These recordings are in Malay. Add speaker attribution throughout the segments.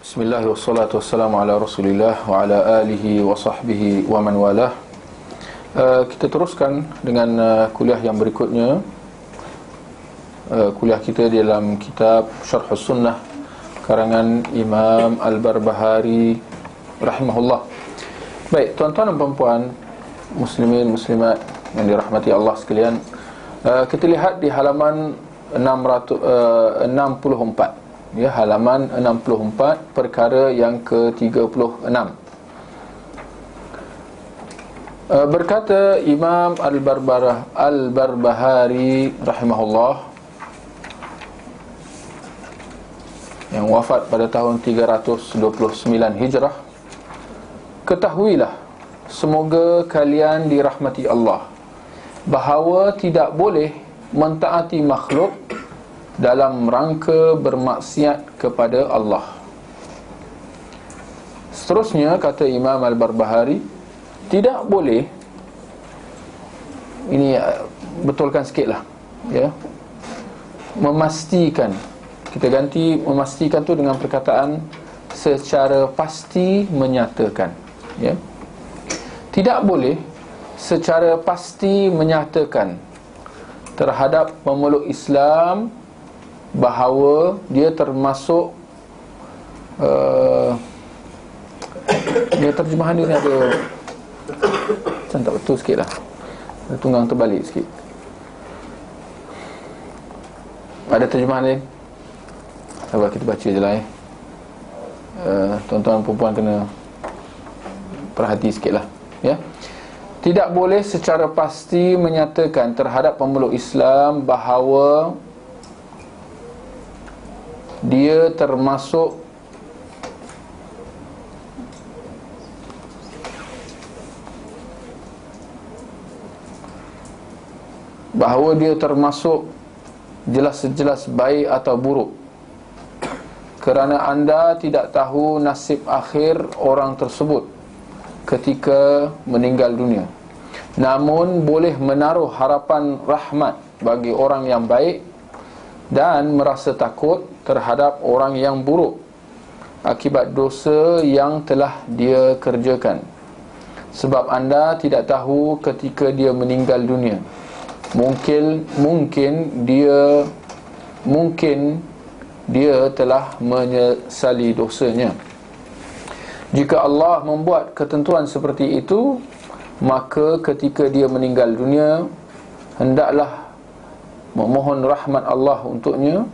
Speaker 1: Bismillah wassalatu wassalamu ala rasulillah wa ala alihi wa sahbihi wa man walah. Kita teruskan dengan kuliah yang berikutnya. Kuliah kita di dalam kitab Syarh Sunnah karangan Imam Al-Barbahari rahimahullah. Baik, tuan-tuan dan puan-puan, muslimin muslimat yang dirahmati Allah sekalian, kita lihat di halaman 64, ya, halaman 64, perkara yang ke-36. Berkata Imam Al-Barbahari rahimahullah, yang wafat pada tahun 329 Hijrah, ketahuilah, semoga kalian dirahmati Allah, bahawa tidak boleh mentaati makhluk dalam rangka bermaksiat kepada Allah. Seterusnya kata Imam Al-Barbahari, tidak boleh, ini betulkan sikitlah, ya, memastikan. Kita ganti memastikan tu dengan perkataan secara pasti menyatakan, ya. Tidak boleh secara pasti menyatakan terhadap pemeluk Islam bahawa dia termasuk dia terjemahan dia ni ada macam tak betul sikit lah, ada tunggang terbalik sikit. Ada terjemahan lain? Sabar, kita baca je lah, tuan-tuan perempuan kena perhati sikit lah, ya. Tidak boleh secara pasti menyatakan terhadap pemeluk Islam bahawa dia termasuk jelas-jelas baik atau buruk, kerana anda tidak tahu nasib akhir orang tersebut ketika meninggal dunia. Namun boleh menaruh harapan rahmat bagi orang yang baik dan merasa takut terhadap orang yang buruk akibat dosa yang telah dia kerjakan. Sebab anda tidak tahu ketika dia meninggal dunia. Mungkin dia telah menyesali dosanya. Jika Allah membuat ketentuan seperti itu, maka ketika dia meninggal dunia, hendaklah memohon rahmat Allah untuknya.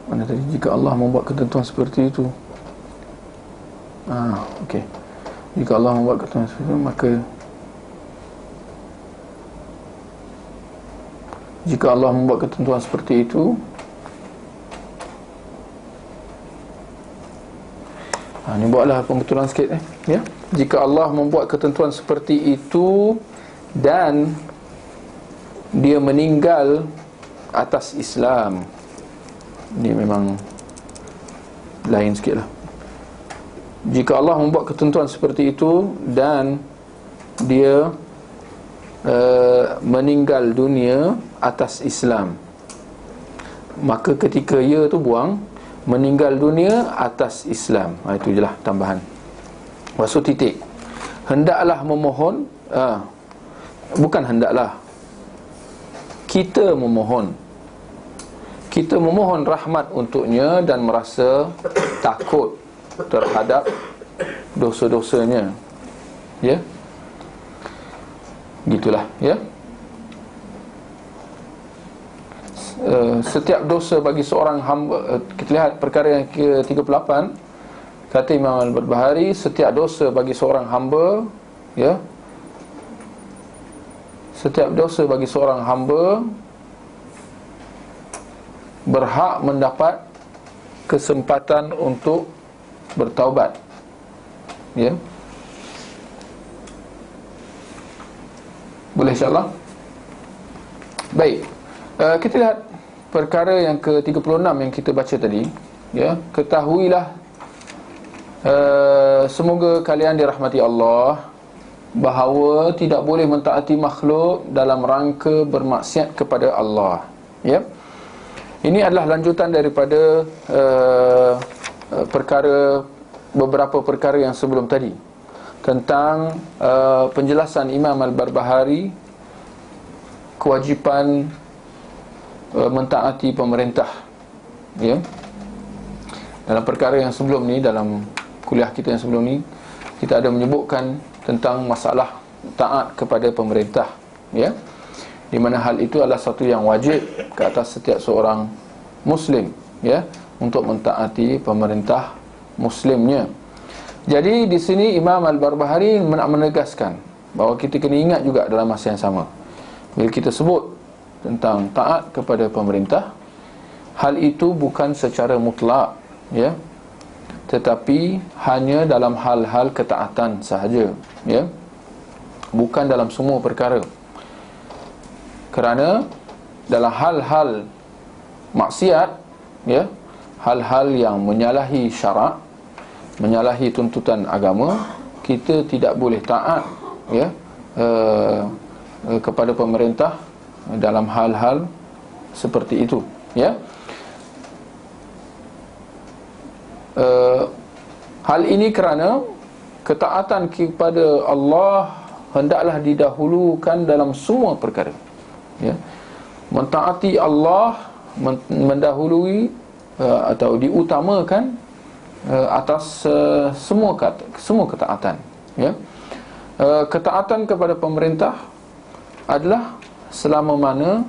Speaker 1: Mana tadi? Jika Allah membuat ketentuan seperti itu. Okey. Jika Allah membuat ketentuan seperti itu, maka jika Allah membuat ketentuan seperti itu, ni buatlah pembetulan sikit, ya. Jika Allah membuat ketentuan seperti itu dan dia meninggal atas Islam, ni memang lain sikit lah. Jika Allah membuat ketentuan seperti itu dan dia meninggal dunia atas Islam, maka ketika ia tu buang, meninggal dunia atas Islam, itu je lah tambahan. Maksud titik, hendaklah memohon, bukan hendaklah, kita memohon rahmat untuknya dan merasa takut terhadap dosa-dosanya, ya. Gitulah, ya. Setiap dosa bagi seorang hamba, kita lihat perkara yang ke-38, kata Imam Al-Barbahari, setiap dosa bagi seorang hamba, ya, setiap dosa bagi seorang hamba berhak mendapat kesempatan untuk bertaubat, ya. Boleh insyaAllah. Baik, kita lihat perkara yang ke-36 yang kita baca tadi, ya. Ketahuilah, semoga kalian dirahmati Allah, bahawa tidak boleh mentaati makhluk dalam rangka bermaksiat kepada Allah. Ya. Ini adalah lanjutan daripada beberapa perkara yang sebelum tadi, tentang penjelasan Imam Al-Barbahari kewajipan mentaati pemerintah. Ya. Dalam perkara yang sebelum ni, dalam kuliah kita yang sebelum ni, kita ada menyebutkan tentang masalah taat kepada pemerintah, ya, di mana hal itu adalah satu yang wajib ke atas setiap seorang Muslim, ya, untuk mentaati pemerintah Muslimnya. Jadi di sini Imam Al-Barbahari nak menegaskan bahawa kita kena ingat juga dalam masa yang sama, bila kita sebut tentang taat kepada pemerintah, hal itu bukan secara mutlak, ya, tetapi hanya dalam hal-hal ketaatan sahaja, ya, bukan dalam semua perkara. Kerana dalam hal-hal maksiat, ya, hal-hal yang menyalahi syarak, menyalahi tuntutan agama, kita tidak boleh taat, ya, kepada pemerintah dalam hal-hal seperti itu, ya. Hal ini kerana ketaatan kepada Allah hendaklah didahulukan dalam semua perkara, ya. Mentaati Allah mendahului atau diutamakan atas semua ketaatan, ya. Ketaatan kepada pemerintah adalah selama mana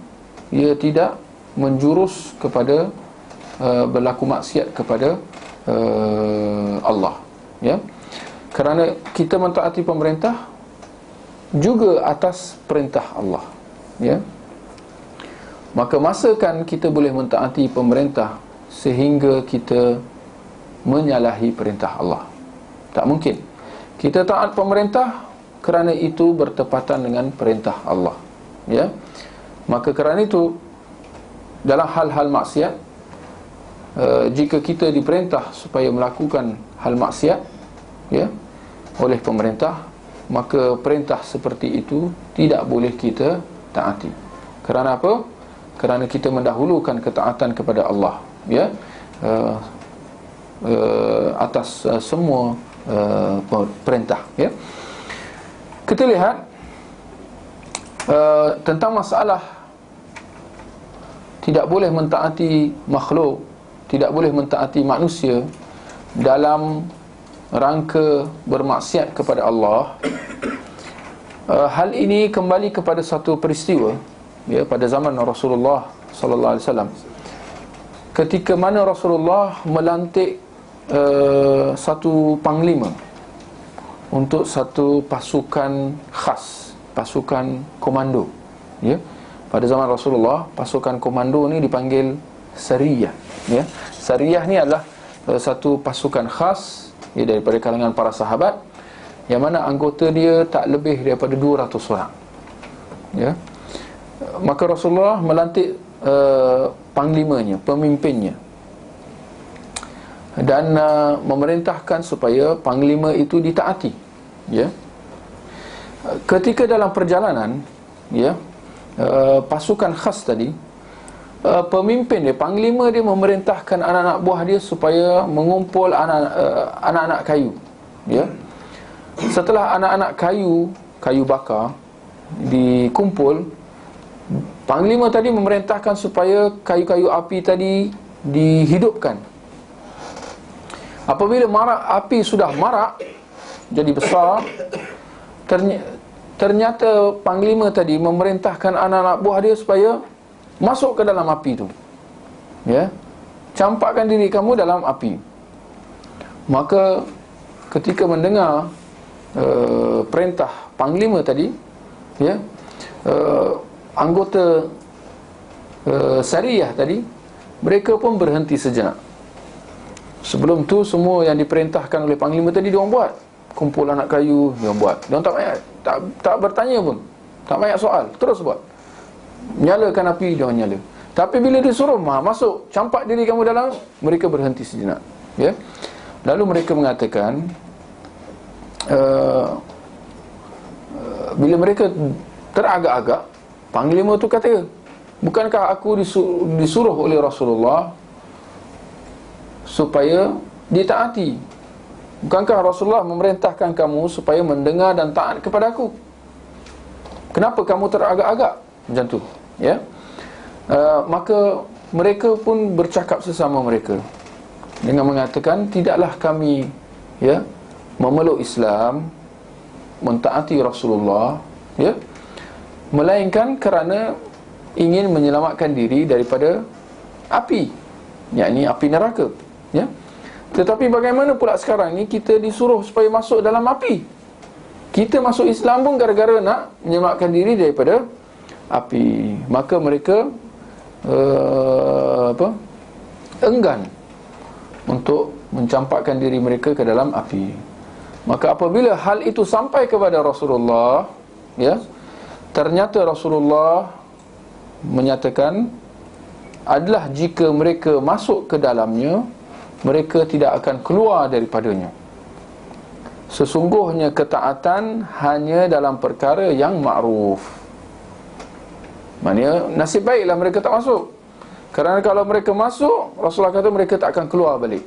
Speaker 1: ia tidak menjurus kepada berlaku maksiat kepada Allah, ya. Kerana kita mentaati pemerintah juga atas perintah Allah, ya. Maka masakan kita boleh mentaati pemerintah sehingga kita menyalahi perintah Allah? Tak mungkin. Kita taat pemerintah kerana itu bertepatan dengan perintah Allah, ya. Maka kerana itu dalam hal-hal maksiat, jika kita diperintah supaya melakukan hal maksiat, ya, oleh pemerintah, maka perintah seperti itu tidak boleh kita taati. Kerana apa? Kerana kita mendahulukan ketaatan kepada Allah, ya, atas semua perintah, ya. Kita lihat tentang masalah tidak boleh mentaati makhluk, tidak boleh mentaati manusia dalam rangka bermaksiat kepada Allah. Hal ini kembali kepada satu peristiwa, ya, pada zaman Rasulullah sallallahu alaihi wasallam, ketika mana Rasulullah melantik satu panglima untuk satu pasukan khas, pasukan komando, ya. Pada zaman Rasulullah, pasukan komando ni dipanggil Sariyah, ya. Sariyah ni adalah satu pasukan khas, ya, daripada kalangan para sahabat, yang mana anggota dia tak lebih daripada 200 orang, ya. Maka Rasulullah melantik panglimanya, pemimpinnya, dan memerintahkan supaya panglima itu ditaati, ya. Ketika dalam perjalanan, ya, pasukan khas tadi, pemimpin dia, panglima dia, memerintahkan anak-anak buah dia supaya mengumpul anak-anak kayu, ya. Setelah anak-anak kayu bakar dikumpul, panglima tadi memerintahkan supaya kayu-kayu api tadi dihidupkan. Apabila api sudah marak, jadi besar, ternyata panglima tadi memerintahkan anak-anak buah dia supaya masuk ke dalam api itu, ya. Campakkan diri kamu dalam api. Maka ketika mendengar perintah panglima tadi, ya, anggota Sariyah tadi, mereka pun berhenti sejenak. Sebelum tu semua yang diperintahkan oleh panglima tadi diorang buat. Kumpul anak kayu, diorang buat. Diorang tak bertanya pun, tak banyak soal, terus buat. Nyalakan api, diorang nyala. Tapi bila disuruh masuk, campak diri kamu dalam, mereka berhenti sejenak, ya. Lalu mereka mengatakan, Bila mereka teragak-agak, panglima tu kata, bukankah aku disuruh oleh Rasulullah supaya ditaati? Bukankah Rasulullah memerintahkan kamu supaya mendengar dan taat kepada aku? Kenapa kamu teragak-agak macam tu? Ya. Maka mereka pun bercakap sesama mereka dengan mengatakan, tidaklah kami memeluk Islam, mentaati Rasulullah, melainkan kerana ingin menyelamatkan diri daripada api, yakni api neraka. Tetapi bagaimana pula sekarang ni kita disuruh supaya masuk dalam api? Kita masuk Islam pun gara-gara nak menyelamatkan diri daripada api. Maka mereka enggan untuk mencampakkan diri mereka ke dalam api. Maka apabila hal itu sampai kepada Rasulullah, ternyata Rasulullah menyatakan adalah jika mereka masuk ke dalamnya, mereka tidak akan keluar daripadanya. Sesungguhnya ketaatan hanya dalam perkara yang ma'ruf. Maknanya nasib baiklah mereka tak masuk. Kerana kalau mereka masuk, Rasulullah kata mereka tak akan keluar balik.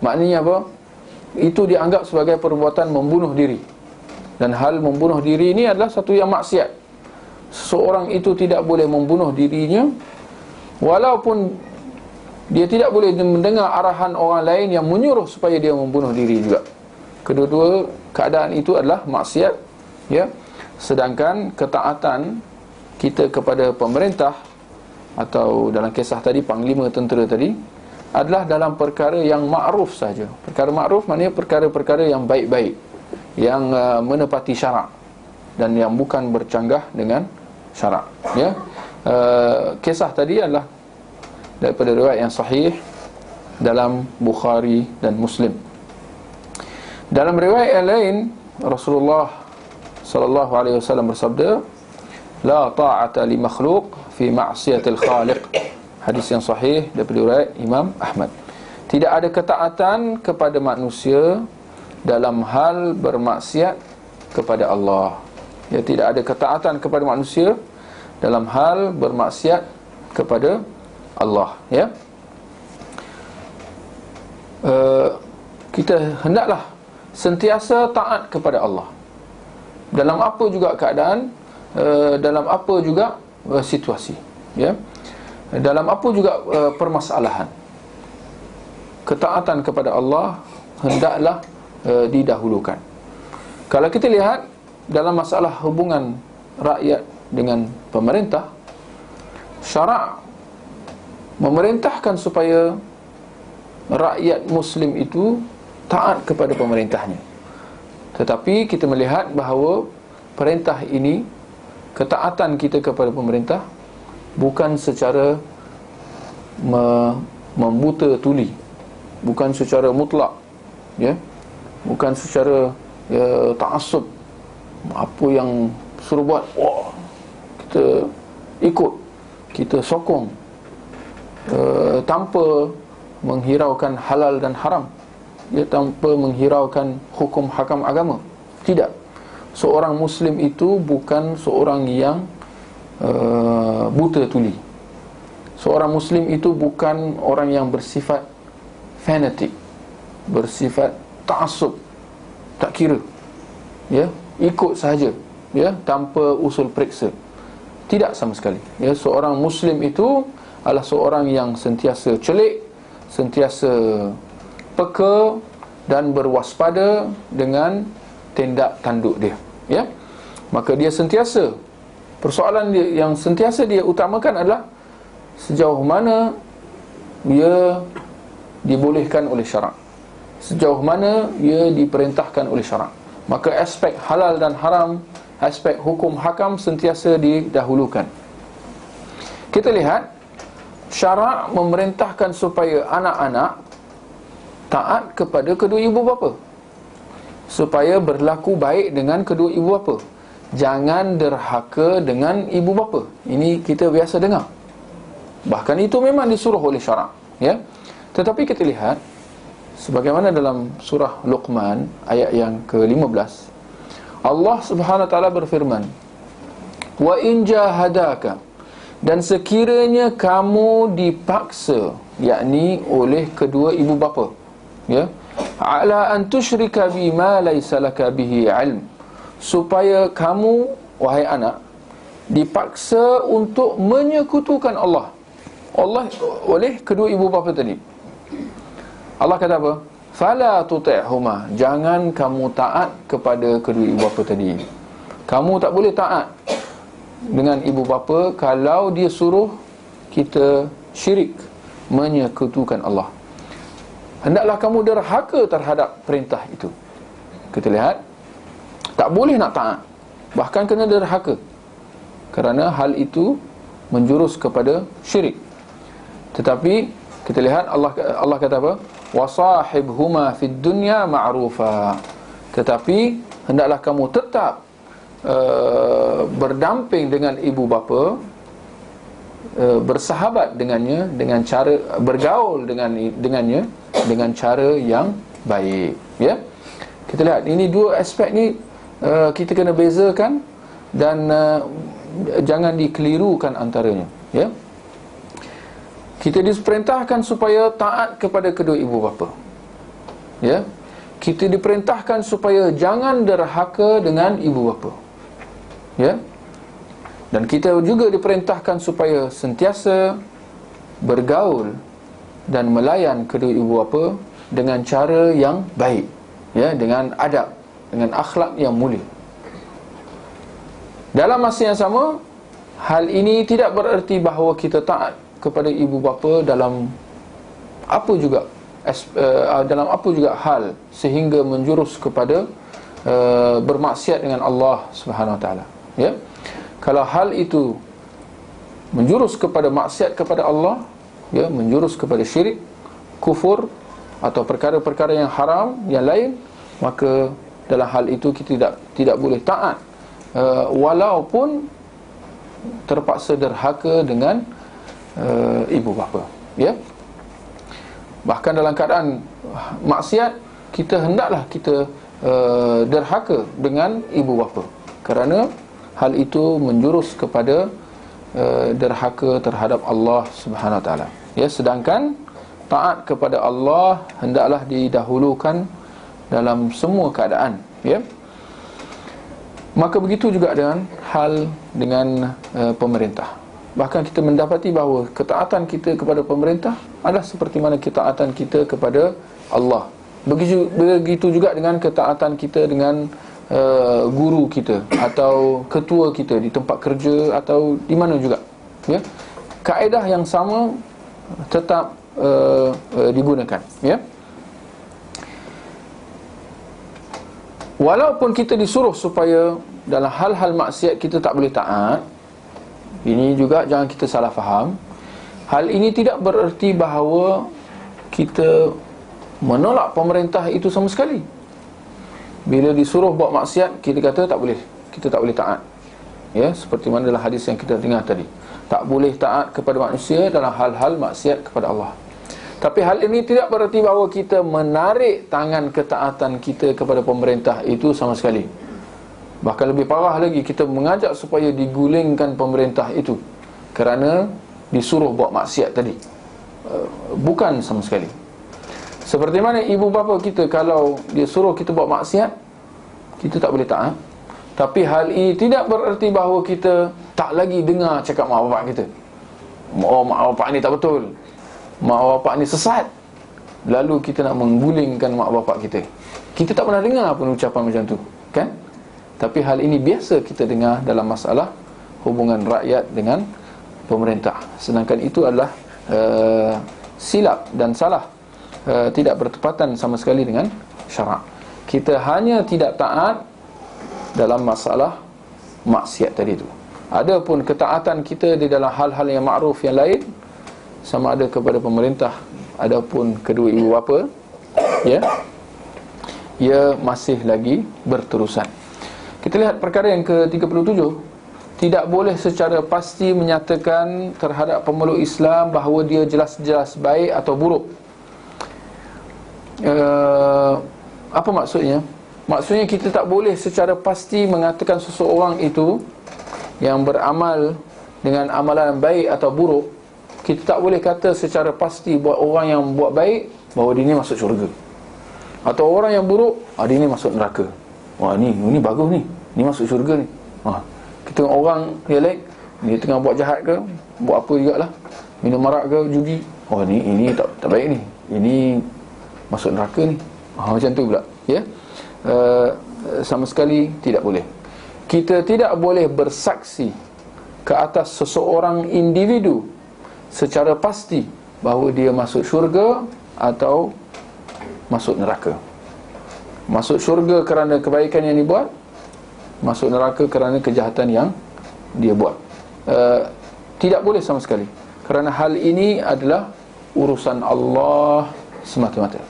Speaker 1: Maknanya apa? Itu dianggap sebagai perbuatan membunuh diri. Dan hal membunuh diri ini adalah satu yang maksiat. Seseorang itu tidak boleh membunuh dirinya, walaupun dia tidak boleh mendengar arahan orang lain yang menyuruh supaya dia membunuh diri juga. Kedua-dua keadaan itu adalah maksiat, Sedangkan ketaatan kita kepada pemerintah, atau dalam kisah tadi panglima tentera tadi, adalah dalam perkara yang ma'ruf saja. Perkara ma'ruf maknanya perkara-perkara yang baik-baik, yang menepati syarak dan yang bukan bercanggah dengan syarak. Kisah tadi adalah daripada riwayat yang sahih dalam Bukhari dan Muslim. Dalam riwayat yang lain, Rasulullah sallallahu alaihi wasallam bersabda, la ta'ata li makhluq fi ma'siyatil khaliq. Hadis yang sahih daripada riwayat Imam Ahmad. Tidak ada ketaatan kepada manusia dalam hal bermaksiat kepada Allah. Tidak ada ketaatan kepada manusia dalam hal bermaksiat kepada Allah. Kita hendaklah sentiasa taat kepada Allah dalam apa juga keadaan, dalam apa juga situasi, dalam apa juga permasalahan. Ketaatan kepada Allah hendaklah didahulukan. Kalau kita lihat dalam masalah hubungan rakyat dengan pemerintah, syarak memerintahkan supaya rakyat Muslim itu taat kepada pemerintahnya. Tetapi kita melihat bahawa perintah ini, ketaatan kita kepada pemerintah bukan secara membuta tuli, bukan secara mutlak, bukan secara ta'assub. Apa yang suruh buat, kita ikut, kita sokong, tanpa menghiraukan halal dan haram, tanpa menghiraukan hukum hakam agama. Tidak. Seorang Muslim itu bukan seorang yang buta tuli. Seorang Muslim itu bukan orang yang bersifat fanatik, bersifat ta'assub, tak kira, ikut sahaja, tanpa usul periksa. Tidak sama sekali. Seorang Muslim itu adalah seorang yang sentiasa celik, sentiasa peka dan berwaspada dengan tindak tanduk dia. Maka dia sentiasa, persoalan dia yang sentiasa dia utamakan adalah sejauh mana ia dibolehkan oleh syarak, sejauh mana ia diperintahkan oleh syarak. Maka aspek halal dan haram, aspek hukum hakam sentiasa didahulukan. Kita lihat syarak memerintahkan supaya anak-anak taat kepada kedua ibu bapa, supaya berlaku baik dengan kedua ibu bapa, jangan derhaka dengan ibu bapa. Ini kita biasa dengar, bahkan itu memang disuruh oleh syarak, Tetapi kita lihat sebagaimana dalam surah Luqman ayat yang ke-15, Allah Subhanahu wa taala berfirman, wa in jahadaka, dan sekiranya kamu dipaksa, yakni oleh kedua ibu bapa, ya, ala an tusyrika bima laysa laka bihi ilm, supaya kamu wahai anak dipaksa untuk menyekutukan Allah oleh kedua ibu bapa tadi. Allah kata apa? Fala tuti'huma, jangan kamu taat kepada kedua ibu bapa tadi. Kamu tak boleh taat dengan ibu bapa kalau dia suruh kita syirik, menyekutukan Allah. Hendaklah kamu derhaka terhadap perintah itu. Kita lihat, tak boleh nak taat, bahkan kena derhaka, kerana hal itu menjurus kepada syirik. Tetapi kita lihat Allah kata apa? Wasahibhuma fid dunya ma'rufa. Tetapi hendaklah kamu tetap berdamping dengan ibu bapa, bersahabat dengannya dengan cara bergaul dengannya dengan cara yang baik, ya. Kita lihat ini dua aspek ni kita kena bezakan dan jangan dikelirukan antaranya, ya. Kita diperintahkan supaya taat kepada kedua ibu bapa, ya. Kita diperintahkan supaya jangan derhaka dengan ibu bapa, ya. Dan kita juga diperintahkan supaya sentiasa bergaul dan melayan kedua ibu bapa dengan cara yang baik, ya, dengan adab, dengan akhlak yang mulia. Dalam masa yang sama, hal ini tidak bererti bahawa kita taat kepada ibu bapa dalam apa juga hal sehingga menjurus kepada bermaksiat dengan Allah Subhanahu wa taala, ya. Kalau hal itu menjurus kepada maksiat kepada Allah, ya, menjurus kepada syirik, kufur atau perkara-perkara yang haram yang lain, maka dalam hal itu kita tidak boleh taat, walaupun terpaksa derhaka dengan ibu bapa, ya. Bahkan dalam keadaan maksiat, kita hendaklah kita derhaka dengan ibu bapa, kerana hal itu menjurus kepada derhaka terhadap Allah Subhanahu wa taala, ya. Sedangkan taat kepada Allah hendaklah didahulukan dalam semua keadaan, ya. Maka begitu juga dengan hal dengan pemerintah. Bahkan kita mendapati bahawa ketaatan kita kepada pemerintah adalah seperti mana ketaatan kita kepada Allah. Begitu juga dengan ketaatan kita dengan guru kita atau ketua kita di tempat kerja atau di mana juga, ya. Kaedah yang sama tetap digunakan, ya. Walaupun kita disuruh supaya dalam hal-hal maksiat kita tak boleh taat, ini juga jangan kita salah faham. Hal ini tidak bererti bahawa kita menolak pemerintah itu sama sekali. Bila disuruh buat maksiat, kita kata kita tak boleh taat, ya, seperti mana dalam hadis yang kita dengar tadi. Tak boleh taat kepada manusia dalam hal-hal maksiat kepada Allah. Tapi hal ini tidak bererti bahawa kita menarik tangan ketaatan kita kepada pemerintah itu sama sekali. Bahkan lebih parah lagi, kita mengajak supaya digulingkan pemerintah itu kerana disuruh buat maksiat tadi. Bukan sama sekali. Seperti mana ibu bapa kita, kalau dia suruh kita buat maksiat, kita tak boleh taat. Tapi hal ini tidak bererti bahawa kita tak lagi dengar cakap mak bapak kita. Oh, mak bapak ni tak betul, mak bapak ni sesat, lalu kita nak menggulingkan mak bapak kita. Kita tak pernah dengar pun ucapan macam tu, kan? Tapi hal ini biasa kita dengar dalam masalah hubungan rakyat dengan pemerintah. Sedangkan itu adalah silap dan salah, tidak bertepatan sama sekali dengan syarak. Kita hanya tidak taat dalam masalah maksiat tadi itu. Adapun ketaatan kita di dalam hal-hal yang ma'ruf yang lain, sama ada kepada pemerintah adapun kedua ibu bapa, ya, ia masih lagi berterusan. Kita lihat perkara yang ke-37. Tidak boleh secara pasti menyatakan terhadap pemeluk Islam bahawa dia jelas-jelas baik atau buruk. Apa maksudnya? Maksudnya kita tak boleh secara pasti mengatakan seseorang itu yang beramal dengan amalan baik atau buruk. Kita tak boleh kata secara pasti buat orang yang buat baik bahawa dia ni masuk syurga, atau orang yang buruk dia ni masuk neraka. Wah, ni bagus ni masuk syurga ni. Kita tengok orang yang lain, dia tengah buat jahat ke, buat apa jugalah, minum marak ke, judi, ini tak baik ni, ini masuk neraka ni. Macam tu pula, ya. Sama sekali tidak boleh. Kita tidak boleh bersaksi ke atas seseorang individu secara pasti bahawa dia masuk syurga atau masuk neraka. Masuk syurga kerana kebaikan yang dibuat, masuk neraka kerana kejahatan yang dia buat. Tidak boleh sama sekali, kerana hal ini adalah urusan Allah semata-mata.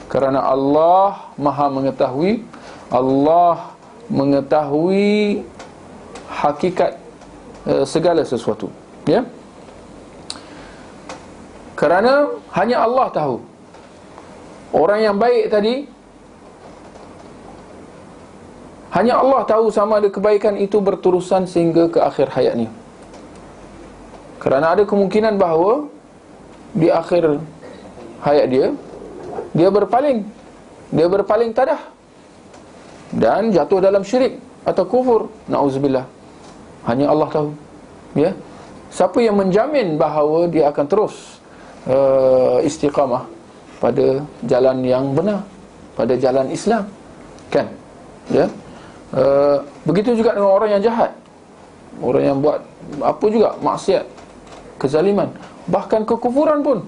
Speaker 1: Kerana Allah Maha mengetahui, Allah mengetahui hakikat segala sesuatu, ya. Kerana hanya Allah tahu. Orang yang baik tadi, hanya Allah tahu sama ada kebaikan itu berterusan sehingga ke akhir hayatnya. Kerana ada kemungkinan bahawa di akhir hayat dia berpaling tadah dan jatuh dalam syirik atau kufur, na'udzubillah. Hanya Allah tahu, ya. Siapa yang menjamin bahawa dia akan terus istiqamah pada jalan yang benar, pada jalan Islam, kan? Ya. Begitu juga dengan orang yang jahat, orang yang buat apa juga, maksiat, kezaliman, bahkan kekufuran pun.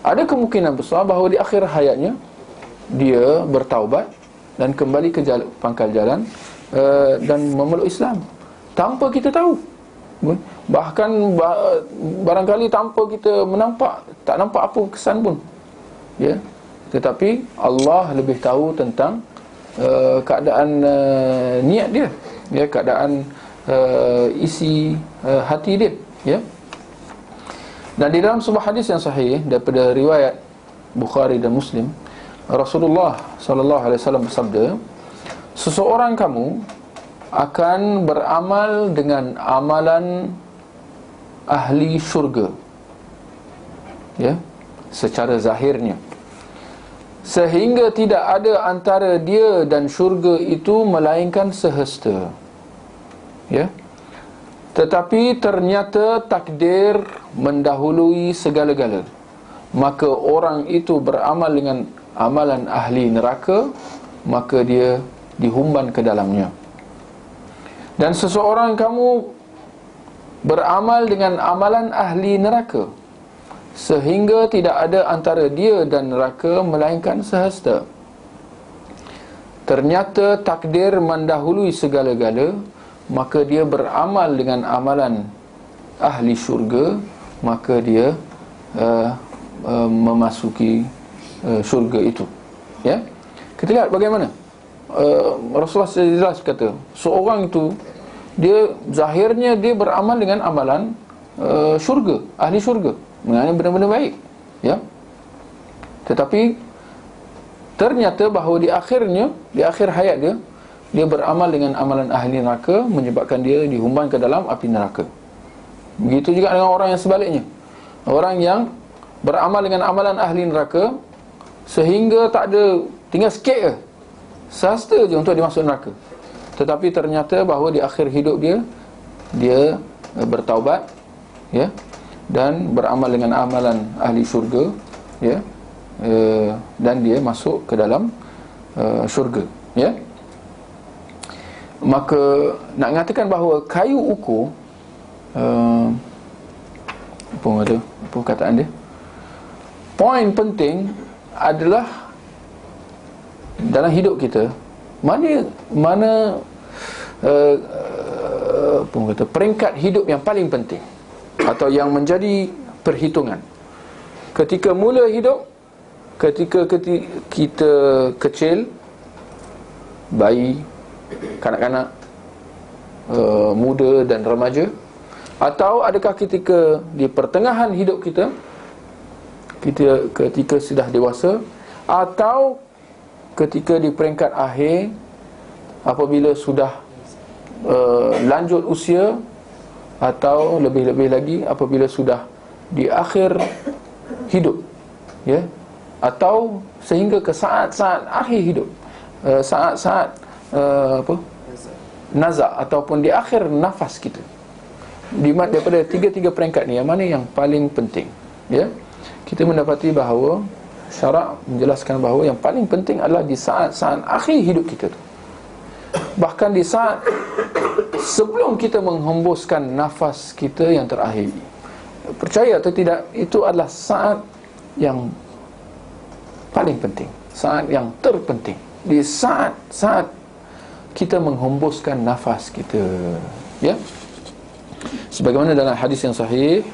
Speaker 1: Ada kemungkinan besar bahawa di akhir hayatnya dia bertaubat dan kembali ke pangkal jalan dan memeluk Islam tanpa kita tahu. Bahkan barangkali tanpa kita tak nampak apa kesan pun, ya. Tetapi Allah lebih tahu tentang keadaan niat dia, ya, keadaan isi hati dia, ya. Dan di dalam sebuah hadis yang sahih daripada riwayat Bukhari dan Muslim, Rasulullah sallallahu alaihi wasallam bersabda, seseorang kamu akan beramal dengan amalan ahli syurga, ya, secara zahirnya, sehingga tidak ada antara dia dan syurga itu melainkan sehasta, ya. Tetapi ternyata takdir mendahului segala-gala, maka orang itu beramal dengan amalan ahli neraka, maka dia dihumban ke dalamnya. Dan seseorang kamu beramal dengan amalan ahli neraka, sehingga tidak ada antara dia dan neraka melainkan sehasta. Ternyata takdir mendahului segala-gala, maka dia beramal dengan amalan ahli syurga, maka dia memasuki syurga itu, ya. Kita lihat bagaimana Rasulullah jelas kata, seorang itu dia zahirnya dia beramal dengan amalan syurga, ahli syurga, mengenai benda-benda baik, ya. Tetapi ternyata bahawa di akhir hayat dia beramal dengan amalan ahli neraka, menyebabkan dia dihumban ke dalam api neraka. Begitu juga dengan orang yang sebaliknya, orang yang beramal dengan amalan ahli neraka sehingga tak ada, tinggal sikit ke, sehasta je untuk dia masuk neraka. Tetapi ternyata bahawa di akhir hidup dia bertaubat, ya, dan beramal dengan amalan ahli syurga, ya, dan dia masuk ke dalam syurga, ya. Maka nak mengatakan bahawa kayu ukur, apa kataan dia, poin penting adalah dalam hidup kita, mana peringkat hidup yang paling penting atau yang menjadi perhitungan. Ketika mula hidup, ketika kita kecil, bayi, kanak-kanak, muda dan remaja, atau adakah ketika di pertengahan hidup kita ketika sudah dewasa, atau ketika di peringkat akhir, apabila sudah lanjut usia, atau lebih-lebih lagi apabila sudah di akhir hidup, ya, atau sehingga ke saat-saat akhir hidup, saat-saat nazak, ataupun di akhir nafas kita. Daripada tiga-tiga peringkat ni, yang mana yang paling penting? Ya, kita mendapati bahawa syarak menjelaskan bahawa yang paling penting adalah di saat-saat akhir hidup kita tu. Bahkan di saat sebelum kita menghembuskan nafas kita yang terakhir. Percaya atau tidak, itu adalah saat yang paling penting, saat yang terpenting. Di saat kita menghembuskan nafas kita, ya. Sebagaimana dalam hadis yang sahih,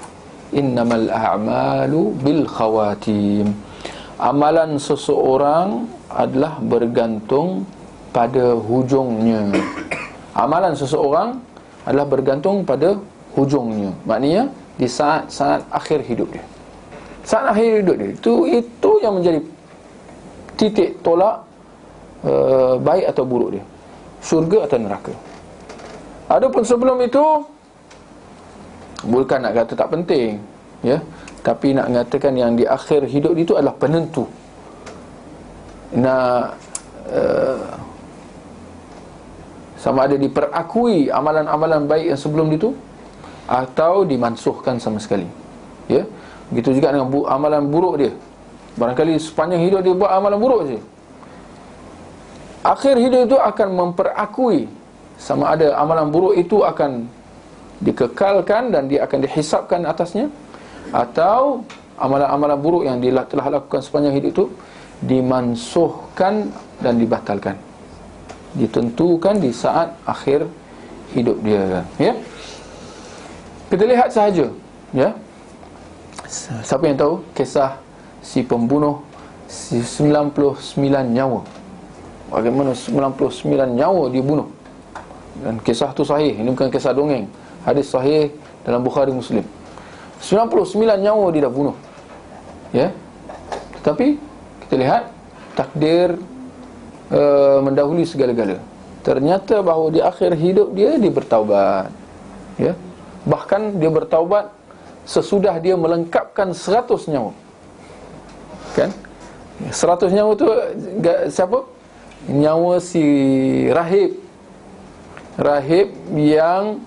Speaker 1: innamal a'malu bil khawatim. Amalan seseorang adalah bergantung pada hujungnya. Amalan seseorang adalah bergantung pada hujungnya. Maknanya di saat-saat akhir hidup dia. Saat akhir hidup dia, itu yang menjadi titik tolak baik atau buruk dia, syurga atau neraka. Adapun sebelum itu, bukan nak kata tak penting, ya, tapi nak mengatakan yang di akhir hidup itu adalah penentu. Nak sama ada diperakui amalan-amalan baik yang sebelum itu, atau dimansuhkan sama sekali, ya. Begitu juga dengan amalan buruk dia. Barangkali sepanjang hidup dia buat amalan buruk saja, akhir hidup itu akan memperakui sama ada amalan buruk itu akan dikekalkan dan dia akan dihisapkan atasnya, atau amalan-amalan buruk yang dia telah lakukan sepanjang hidup itu dimansuhkan dan dibatalkan, ditentukan di saat akhir hidup dia, ya. Kita lihat sahaja, ya, siapa yang tahu kisah si pembunuh 99 nyawa, bagaimana 99 nyawa dibunuh. Dan kisah tu sahih, ini bukan kisah dongeng, hadis sahih dalam Bukhari Muslim. 99 nyawa dia dah bunuh, ya. Tetapi kita lihat takdir mendahului segala-gala. Ternyata bahawa di akhir hidup dia bertaubat, ya. Bahkan dia bertaubat sesudah dia melengkapkan 100 nyawa. Kan? 100 nyawa tu siapa? Nyawa si rahib. Rahib yang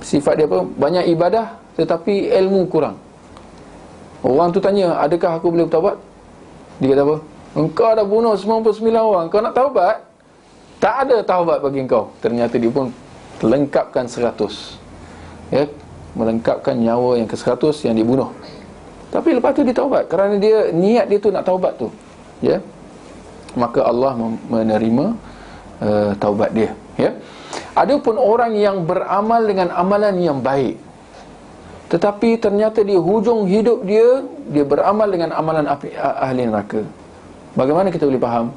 Speaker 1: sifat dia apa? Banyak ibadah tetapi ilmu kurang. Orang tu tanya, adakah aku boleh bertaubat? Dia kata apa? Engkau dah bunuh 99 orang, kau nak taubat? Tak ada taubat bagi engkau. Ternyata dia pun lengkapkan 100, ya, melengkapkan nyawa yang ke-100 yang dibunuh. Tapi lepas tu dia taubat, kerana dia niat dia tu nak taubat tu, ya. Maka Allah menerima taubat dia, ya. Adapun orang yang beramal dengan amalan yang baik, tetapi ternyata di hujung hidup dia beramal dengan amalan ahli neraka. Bagaimana kita boleh faham?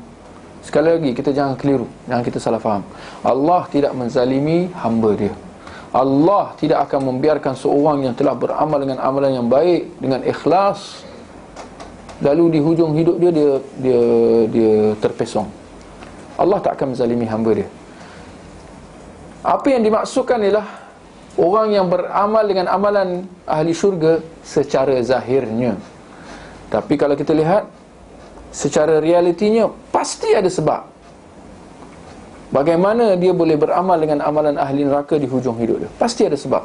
Speaker 1: Sekali lagi, kita jangan keliru, jangan kita salah faham. Allah tidak menzalimi hamba dia. Allah tidak akan membiarkan seorang yang telah beramal dengan amalan yang baik, dengan ikhlas, lalu di hujung hidup dia terpesong. Allah tak akan menzalimi hamba dia. Apa yang dimaksudkan ialah orang yang beramal dengan amalan ahli syurga secara zahirnya. Tapi kalau kita lihat secara realitinya, pasti ada sebab. Bagaimana dia boleh beramal dengan amalan ahli neraka di hujung hidup dia? Pasti ada sebab.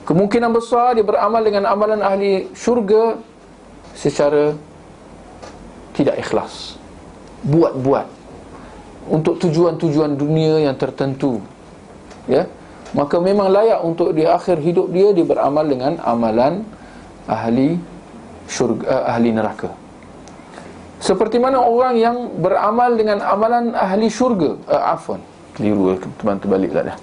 Speaker 1: Kemungkinan besar dia beramal dengan amalan ahli syurga secara tidak ikhlas, buat-buat untuk tujuan-tujuan dunia yang tertentu, ya. Maka memang layak untuk di akhir hidup dia beramal dengan amalan ahli syurga, ahli neraka. Seperti mana orang yang beramal dengan amalan ahli syurga, keliru teman terbalik dah.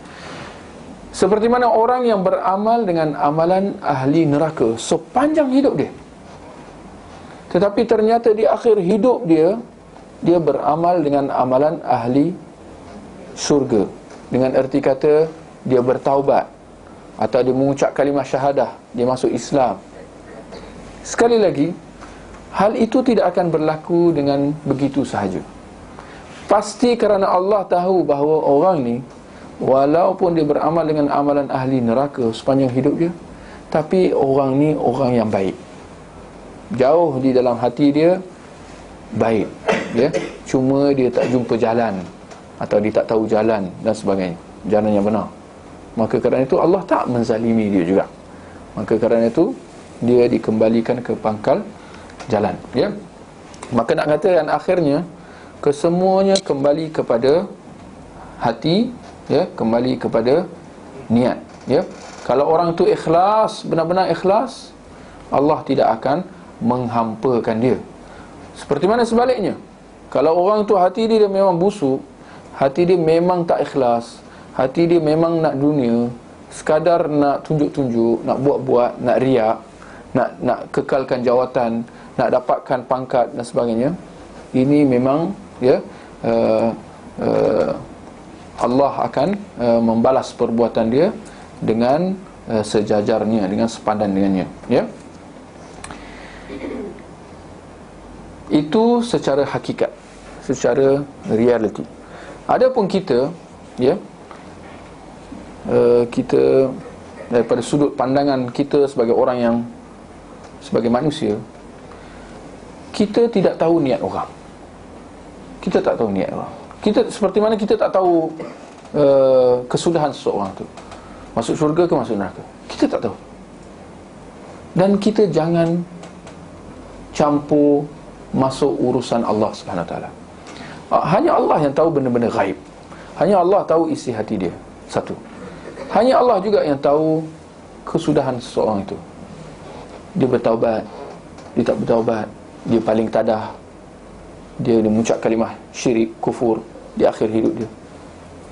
Speaker 1: Seperti mana orang yang beramal dengan amalan ahli neraka sepanjang hidup dia, tetapi ternyata di akhir hidup dia beramal dengan amalan ahli syurga, dengan erti kata dia bertaubat, atau dia mengucap kalimah syahadah, dia masuk Islam. Sekali lagi, hal itu tidak akan berlaku dengan begitu sahaja. Pasti kerana Allah tahu bahawa orang ni, walaupun dia beramal dengan amalan ahli neraka sepanjang hidup dia, tapi orang ni orang yang baik. Jauh di dalam hati dia baik, ya. Cuma dia tak jumpa jalan, atau dia tak tahu jalan dan sebagainya, jalan yang benar. Maka kerana itu Allah tak menzalimi dia juga. Maka kerana itu dia dikembalikan ke pangkal jalan, ya. Maka nak katakan akhirnya kesemuanya kembali kepada hati, ya, kembali kepada niat, ya. Kalau orang tu ikhlas, benar-benar ikhlas, Allah tidak akan menghampakan dia. Seperti mana sebaliknya, kalau orang tu hati dia memang busuk, hati dia memang tak ikhlas, hati dia memang nak dunia, sekadar nak tunjuk-tunjuk, nak buat-buat, nak riak, nak kekalkan jawatan, nak dapatkan pangkat dan sebagainya, ini memang, ya, Allah akan membalas perbuatan dia dengan sejajarnya, dengan sepadan dengannya, ya. Itu secara hakikat, secara reality. Adapun kita, ya, kita daripada sudut pandangan kita sebagai orang yang, sebagai manusia, kita tidak tahu niat orang. Kita tak tahu niat orang. Kita seperti mana kita tak tahu kesudahan seseorang tu, masuk syurga ke masuk neraka. Kita tak tahu. Dan kita jangan campur masuk urusan Allah Subhanahu Wa Taala. Hanya Allah yang tahu benda-benda ghaib. Hanya Allah tahu isi hati dia. Satu. Hanya Allah juga yang tahu kesudahan seseorang itu. Dia bertaubat, dia tak bertaubat, dia paling tadah, dia mengucap kalimah syirik, kufur di akhir hidup dia.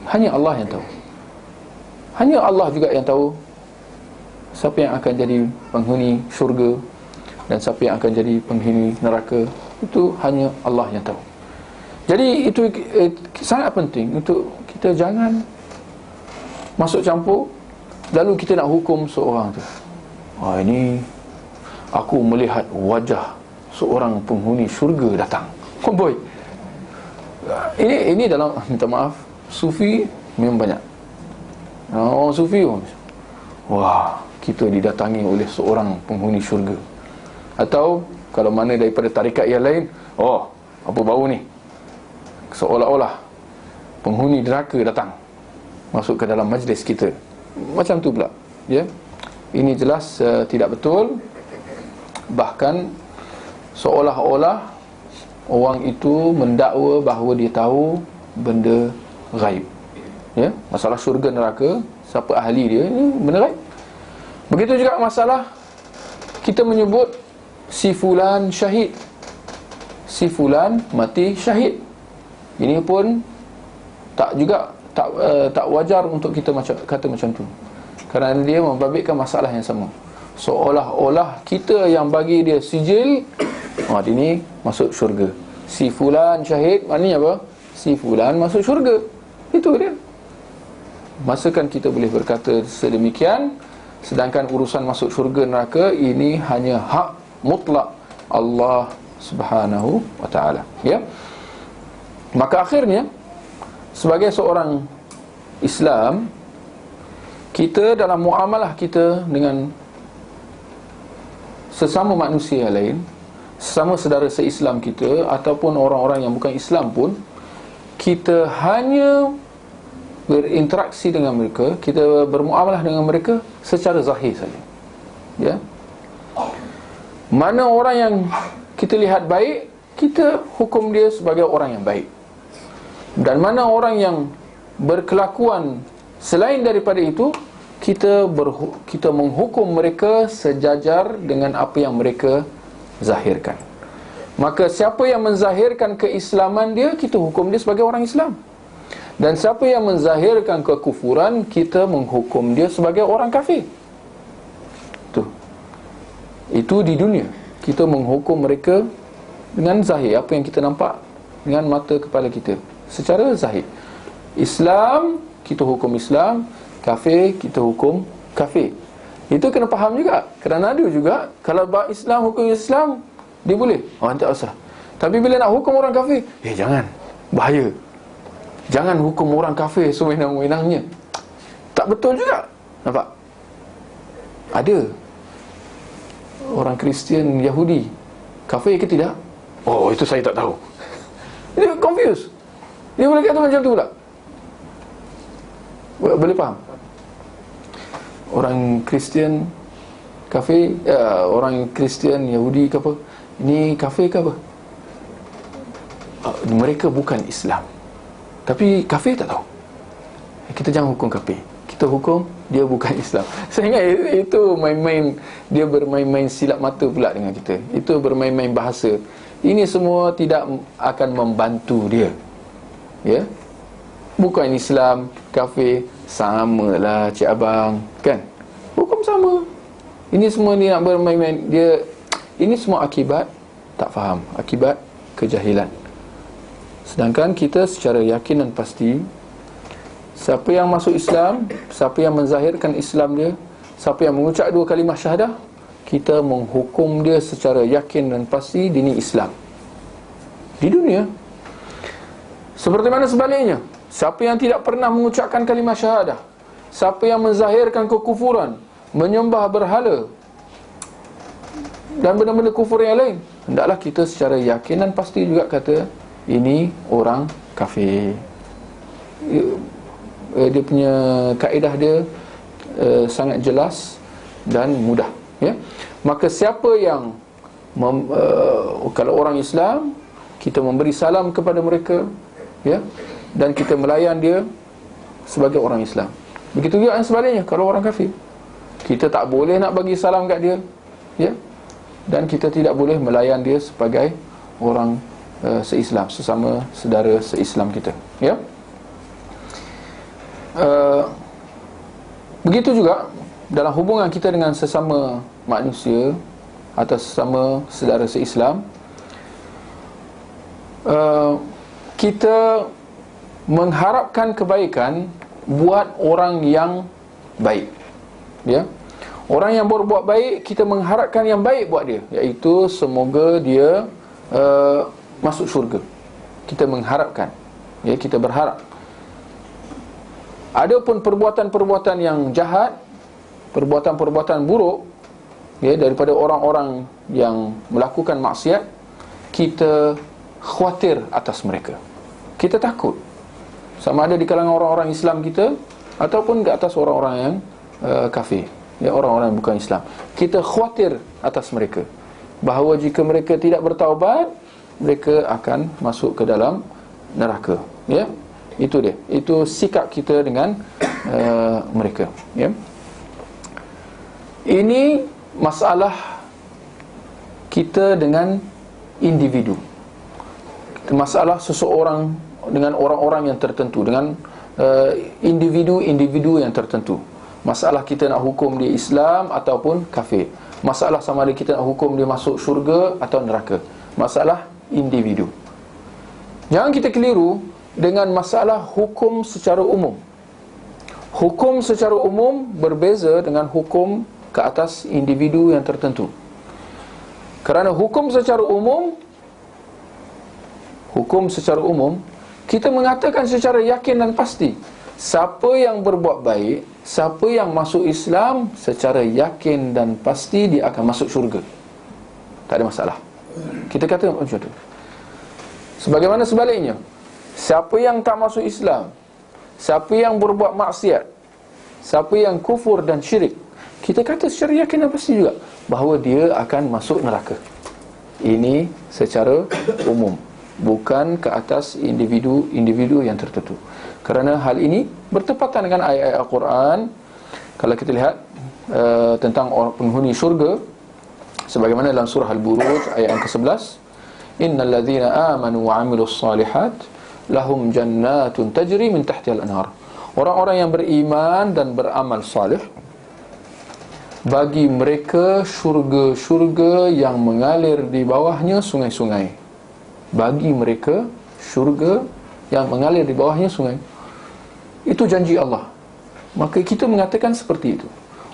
Speaker 1: Hanya Allah yang tahu. Hanya Allah juga yang tahu siapa yang akan jadi penghuni syurga dan siapa yang akan jadi penghuni neraka. Itu hanya Allah yang tahu. Jadi itu sangat penting untuk kita jangan masuk campur, lalu kita nak hukum seorang tu. Ini aku melihat wajah seorang penghuni syurga datang. Oh boy. Ini dalam, minta maaf, sufi memang banyak. Orang sufi, wah, kita didatangi oleh seorang penghuni syurga. Atau kalau mana daripada tarikat yang lain, oh, apa bau ni? Seolah-olah penghuni neraka datang masuk ke dalam majlis kita. Macam tu pula, ya. Ini jelas tidak betul. Bahkan seolah-olah orang itu mendakwa bahawa dia tahu benda ghaib, ya. Masalah syurga neraka, siapa ahli dia, ini benda ghaib. Begitu juga masalah kita menyebut si fulan syahid, si fulan mati syahid. Ini pun tak wajar untuk kita kata macam tu, kerana dia membabitkan masalah yang sama. Seolah-olah kita yang bagi dia sijil, dia ni masuk syurga. Si fulan syahid, maknanya apa? Si fulan masuk syurga. Itu dia. Masakan kita boleh berkata sedemikian, sedangkan urusan masuk syurga neraka ini hanya hak mutlak Allah Subhanahu Wa Taala, ya. Maka akhirnya sebagai seorang Islam, kita dalam muamalah kita dengan sesama manusia yang lain, sesama saudara se-Islam kita ataupun orang-orang yang bukan Islam pun, kita hanya berinteraksi dengan mereka, kita bermuamalah dengan mereka secara zahir saja, ya. Mana orang yang kita lihat baik, kita hukum dia sebagai orang yang baik. Dan mana orang yang berkelakuan selain daripada itu, kita menghukum mereka sejajar dengan apa yang mereka zahirkan. Maka siapa yang menzahirkan keislaman dia, kita hukum dia sebagai orang Islam. Dan siapa yang menzahirkan kekufuran, kita menghukum dia sebagai orang kafir. Itu di dunia. Kita menghukum mereka dengan zahir, apa yang kita nampak dengan mata kepala kita, secara zahir. Islam, kita hukum Islam. Kafir, kita hukum kafir. Itu kena faham juga. Kerana ada juga, kalau Islam hukum Islam, dia boleh, tak usah. Tapi bila nak hukum orang kafir, jangan, bahaya. Jangan hukum orang kafir sewenang-wenangnya. Tak betul juga. Nampak? Ada orang Kristian, Yahudi kafir ke tidak? Itu saya tak tahu. Dia confused. Dia boleh kata macam tu pula. Boleh faham? Orang Kristian kafir, orang Kristian, Yahudi ke apa, ini kafir ke apa? Mereka bukan Islam, tapi kafir tak tahu. Kita jangan hukum kafir, kita hukum dia bukan Islam. Saya ingat itu main-main, dia bermain-main silap mata pula dengan kita. Itu bermain-main bahasa. Ini semua tidak akan membantu dia. Ya, bukan Islam, kafir, samalah cik abang, kan? Hukum sama. Ini semua dia nak bermain-main. Ini semua akibat tak faham, akibat kejahilan. Sedangkan kita secara yakin dan pasti, siapa yang masuk Islam, siapa yang menzahirkan Islam dia, siapa yang mengucap 2 kalimah syahadah, kita menghukum dia secara yakin dan pasti dini Islam di dunia. Seperti mana sebaliknya, siapa yang tidak pernah mengucapkan kalimah syahadah, siapa yang menzahirkan kekufuran, menyembah berhala dan benda-benda kufur yang lain, hendaklah kita secara yakin dan pasti juga kata ini orang kafir. Dia punya kaedah dia sangat jelas dan mudah, ya. Maka siapa yang kalau orang Islam, kita memberi salam kepada mereka, ya, dan kita melayan dia sebagai orang Islam. Begitu juga yang sebaliknya, kalau orang kafir, kita tak boleh nak bagi salam kat dia, ya, dan kita tidak boleh melayan dia sebagai orang se-Islam, sesama saudara se-Islam kita, ya. Begitu juga dalam hubungan kita dengan sesama manusia atau sesama saudara se-Islam, kita mengharapkan kebaikan buat orang yang baik, ya. Orang yang berbuat baik, kita mengharapkan yang baik buat dia, iaitu semoga dia masuk syurga. Kita mengharapkan, ya, kita berharap. Adapun perbuatan-perbuatan yang jahat, perbuatan-perbuatan buruk, ya, daripada orang-orang yang melakukan maksiat, kita khawatir atas mereka. Kita takut, sama ada di kalangan orang-orang Islam kita ataupun di atas orang-orang yang kafir, ya, orang-orang yang bukan Islam. Kita khawatir atas mereka, bahawa jika mereka tidak bertaubat, mereka akan masuk ke dalam neraka, ya. Itu dia, itu sikap kita dengan mereka, ya. Ini masalah kita dengan individu, masalah seseorang dengan orang-orang yang tertentu, dengan individu-individu yang tertentu. Masalah kita nak hukum dia Islam ataupun kafir. Masalah sama ada kita nak hukum dia masuk syurga atau neraka. Masalah individu. Jangan kita keliru dengan masalah hukum secara umum. Hukum secara umum berbeza dengan hukum ke atas individu yang tertentu. Kerana hukum secara umum, kita mengatakan secara yakin dan pasti, siapa yang berbuat baik, siapa yang masuk Islam, secara yakin dan pasti dia akan masuk syurga. Tak ada masalah. Kita kata macam tu. Sebagaimana sebaliknya, siapa yang tak masuk Islam, siapa yang berbuat maksiat, siapa yang kufur dan syirik, kita kata secara yakin dan pasti juga bahawa dia akan masuk neraka. Ini secara umum, bukan ke atas individu yang tertentu. Kerana hal ini bertepatan dengan ayat-ayat Al-Quran. Kalau kita lihat tentang orang penghuni syurga, sebagaimana dalam surah Al-Buruj ayat yang ke-11, innal ladzina amanu wa 'amilus salihat lahum jannatun tajri min tahtiha al-anhar. Orang-orang yang beriman dan beramal salih, bagi mereka syurga-syurga yang mengalir di bawahnya sungai-sungai. Bagi mereka syurga yang mengalir di bawahnya sungai. Itu janji Allah. Maka kita mengatakan seperti itu.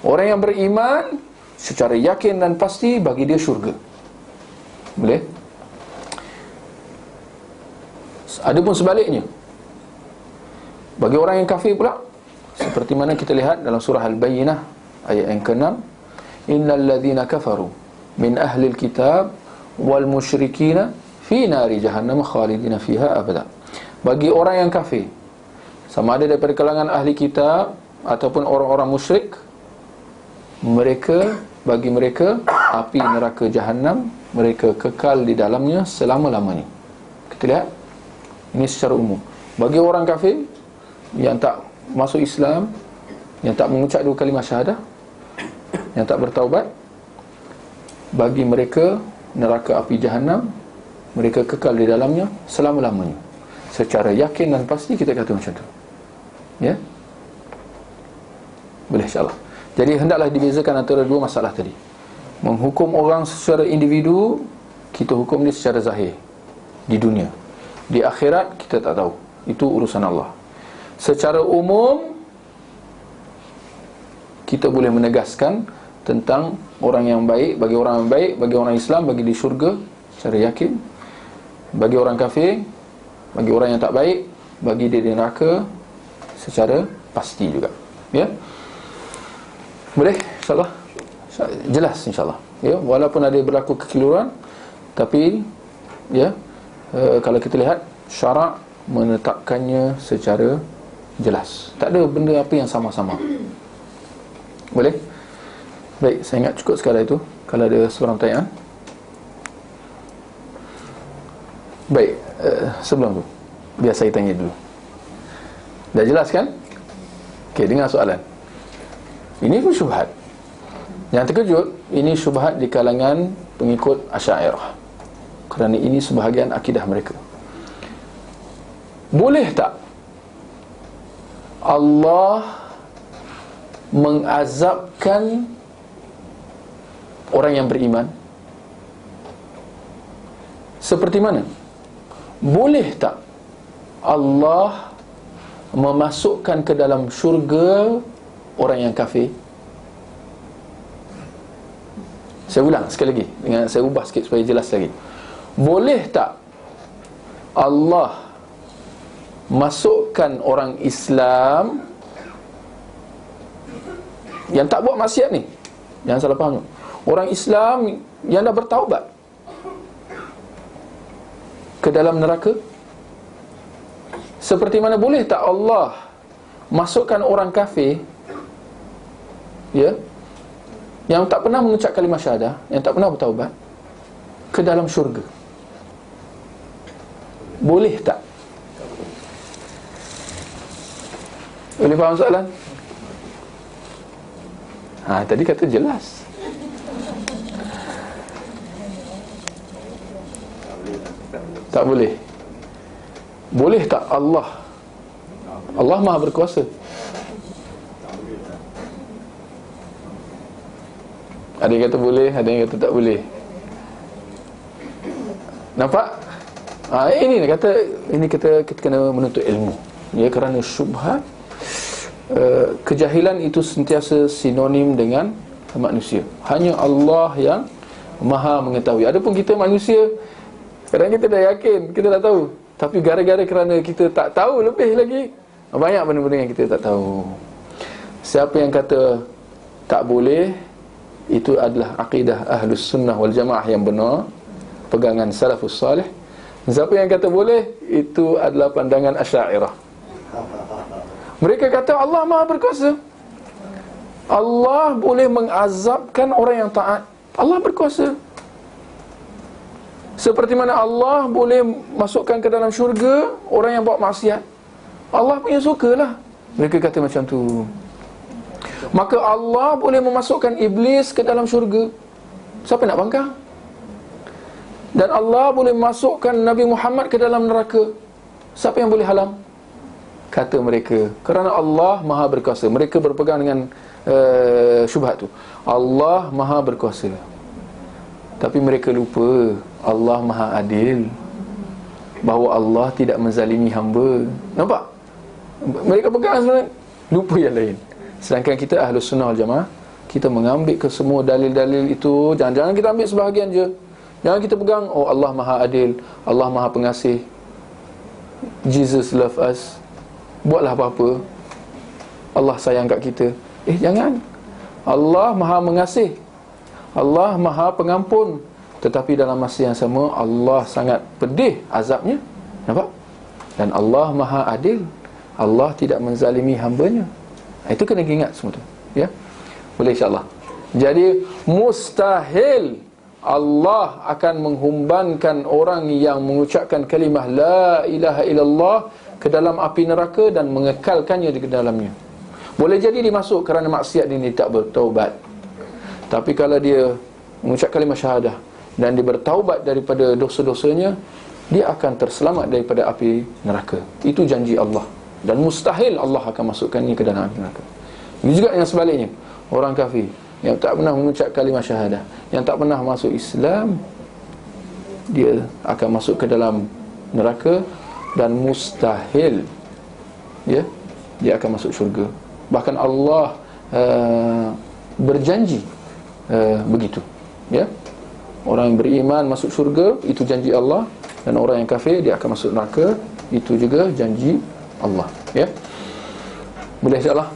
Speaker 1: Orang yang beriman secara yakin dan pasti bagi dia syurga. Boleh? Adapun sebaliknya, bagi orang yang kafir pula, seperti mana kita lihat dalam surah Al-Bayyinah ayat yang ke-6, innal ladzina kafaru min ahlil kitab wal musyrikina fi nari jahannam khalidina fiha abada. Bagi orang yang kafir, sama ada daripada kalangan ahli kitab ataupun orang-orang musyrik, bagi mereka api neraka jahanam, mereka kekal di dalamnya selama-lamanya. Kita lihat, ini secara umum. Bagi orang kafir yang tak masuk Islam, yang tak mengucap dua kalimah syahadah, yang tak bertaubat, bagi mereka neraka api jahanam, mereka kekal di dalamnya selama-lamanya. Secara yakin dan pasti kita kata macam tu. Ya? Boleh, insyaAllah. Jadi hendaklah dibezakan antara dua masalah tadi. Menghukum orang secara individu, kita hukum dia secara zahir di dunia. Di akhirat kita tak tahu, itu urusan Allah. Secara umum, kita boleh menegaskan tentang orang yang baik, bagi orang yang baik, bagi orang Islam, bagi di syurga secara yakin. Bagi orang kafir, bagi orang yang tak baik, bagi dia di neraka secara pasti juga. Ya? Boleh? InsyaAllah. Jelas insyaAllah. Ya, walaupun ada berlaku kekeliruan, tapi ya, kalau kita lihat syarak menetapkannya secara jelas. Tak ada benda apa yang sama-sama. Boleh? Baik, saya ingat cukup sekali itu. Kalau ada seorang pertanyaan. Baik, sebelum tu, biar saya tanya dulu. Dah jelas kan? Okey, dengar soalan. Ini pun syubhat. Yang terkejut, ini syubhat di kalangan pengikut Asy'ariyah. Kerana ini sebahagian akidah mereka. Boleh tak Allah mengazabkan orang yang beriman? Seperti mana? Boleh tak Allah memasukkan ke dalam syurga orang yang kafir? Saya ulang sekali lagi, dengan saya ubah sikit supaya jelas lagi. Boleh tak Allah masukkan orang Islam yang tak buat maksiat ni, jangan salah faham, orang Islam yang dah bertaubat, ke dalam neraka? Seperti mana boleh tak Allah masukkan orang kafir, ya, yang tak pernah mengucap kalimah syahadah, yang tak pernah bertaubat, ke dalam syurga? Boleh tak? Boleh faham soalan? Tadi kata jelas. Tak boleh. Boleh tak Allah Maha berkuasa? Ada yang kata boleh, ada yang kata tak boleh. Nampak? Ini kita kena menuntut ilmu. Ya, kerana syubhat, kejahilan itu sentiasa sinonim dengan manusia. Hanya Allah yang Maha mengetahui. Adapun kita manusia, kadang kita dah yakin, kita dah tahu, tapi gara-gara kerana kita tak tahu lebih lagi, banyak benda-benda yang kita tak tahu. Siapa yang kata tak boleh, itu adalah akidah Ahlus Sunnah wal Jamaah yang benar, pegangan Salafus Salih. Siapa yang kata boleh, itu adalah pandangan Asy'ariyah. Mereka kata Allah Maha berkuasa, Allah boleh mengazabkan orang yang taat. Allah berkuasa. Seperti mana Allah boleh masukkan ke dalam syurga orang yang buat maksiat. Allah punya sukalah. Mereka kata macam tu. Maka Allah boleh memasukkan iblis ke dalam syurga. Siapa nak bangkang? Dan Allah boleh masukkan Nabi Muhammad ke dalam neraka. Siapa yang boleh halang? Kata mereka, kerana Allah Maha berkuasa. Mereka berpegang dengan syubhat tu. Allah Maha berkuasa. Tapi mereka lupa Allah Maha adil, bahawa Allah tidak menzalimi hamba. Nampak? Mereka pegang sebenarnya, lupa yang lain. Sedangkan kita Ahlus Sunnah wal Jamaah, kita mengambil ke semua dalil-dalil itu. Jangan-jangan kita ambil sebahagian je, Jangan kita pegang, oh Allah Maha Adil, Allah Maha Pengasih, Jesus love us, buatlah apa-apa, Allah sayang kat kita. Jangan. Allah Maha Mengasih, Allah Maha Pengampun, tetapi dalam masa yang sama Allah sangat pedih azabnya. Nampak? Dan Allah Maha Adil, Allah tidak menzalimi hamba-Nya. Itu kena ingat semua tu, ya. Boleh insya-Allah. Jadi mustahil Allah akan menghumbankan orang yang mengucapkan kalimah la ilaha illallah ke dalam api neraka dan mengekalkannya di dalamnya. Boleh jadi dimasuk kerana maksiat dia tak bertaubat. Tapi kalau dia mengucap kalimah syahadah dan dia bertaubat daripada dosa-dosanya, dia akan terselamat daripada api neraka. Itu janji Allah. Dan mustahil Allah akan masukkannya ke dalam api neraka. Ini juga yang sebaliknya. Orang kafir yang tak pernah mengucap kalimah syahadah, yang tak pernah masuk Islam, dia akan masuk ke dalam neraka dan mustahil, ya, dia akan masuk syurga. Bahkan Allah berjanji begitu, ya. Orang yang beriman masuk syurga, itu janji Allah. Dan orang yang kafir, dia akan masuk neraka, itu juga janji Allah, ya. Boleh insya-Allah.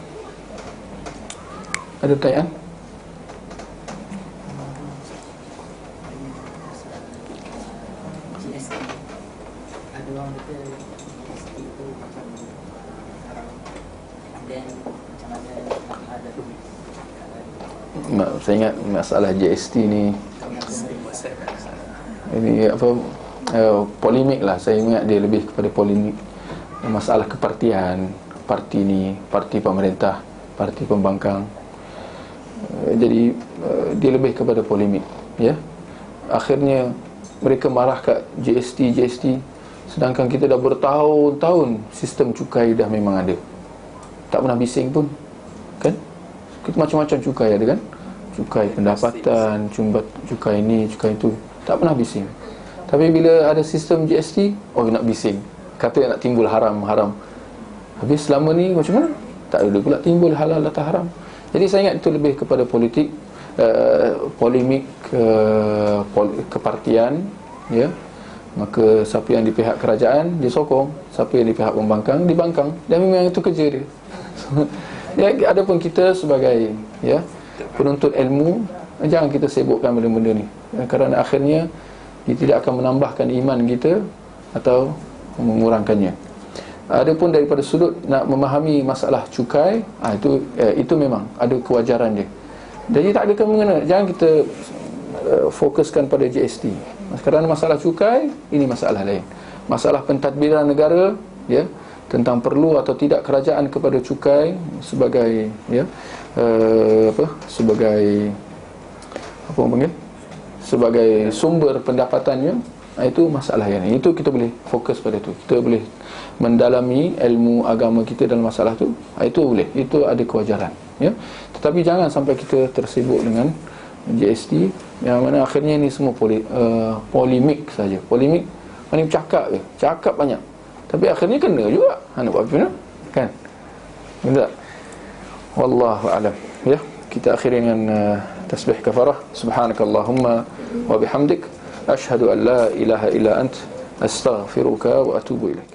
Speaker 1: Ada pertanyaan?
Speaker 2: Ada orang kata GST itu macam haram, dan macam mana ada
Speaker 1: Saya ingat masalah GST ni, ini apa, polemik lah. Saya ingat dia lebih kepada polemik. Masalah kepartian, parti ni, parti pemerintah, parti pembangkang. Jadi dia lebih kepada polemik, ya. Akhirnya mereka marah kat GST, sedangkan kita dah bertahun-tahun sistem cukai dah memang ada, tak pernah bising pun, kan? Kita macam-macam cukai ada, kan? Cukai pendapatan, cukai ni, cukai itu, tak pernah bising. Tapi bila ada sistem GST, oh nak bising, kata nak timbul haram. Habis selama ni macam mana? Tak ada pula timbul halal atau haram. Jadi saya ingat itu lebih kepada politik, polemik, kepartian, ya. Maka siapa yang di pihak kerajaan dia sokong, siapa yang di pihak pembangkang dibangkang, dan memang itu kerja dia. Ya, adapun kita sebagai, ya, penuntut ilmu, jangan kita sibukkan benda-benda ni, kerana akhirnya dia tidak akan menambahkan iman kita atau mengurangkannya. Adapun daripada sudut nak memahami masalah cukai, itu memang ada kewajaran dia. Jadi tak ada kemengena. Jangan kita fokuskan pada GST. Sekarang masalah cukai, ini masalah lain. Masalah pentadbiran negara, ya, tentang perlu atau tidak kerajaan kepada cukai sebagai, ya, sebagai apa orang panggil, sebagai sumber pendapatannya, itu masalah yang ini. Itu kita boleh fokus pada itu. Kita boleh mendalami ilmu agama kita dalam masalah tu, itu boleh, itu ada kewajaran, ya. Tetapi jangan sampai kita tersibuk dengan GST yang mana akhirnya ni semua polemik saja. Polemik, mana cakap banyak, tapi akhirnya kena juga. Nak buat apa, kan? Betul. Wallahu a'lam. Ya, kita akhiri dengan tasbih kafarah. Subhanakallahumma wa bihamdik, asyhadu an la ilaha illa ant, astaghfiruka wa atubu ilaik.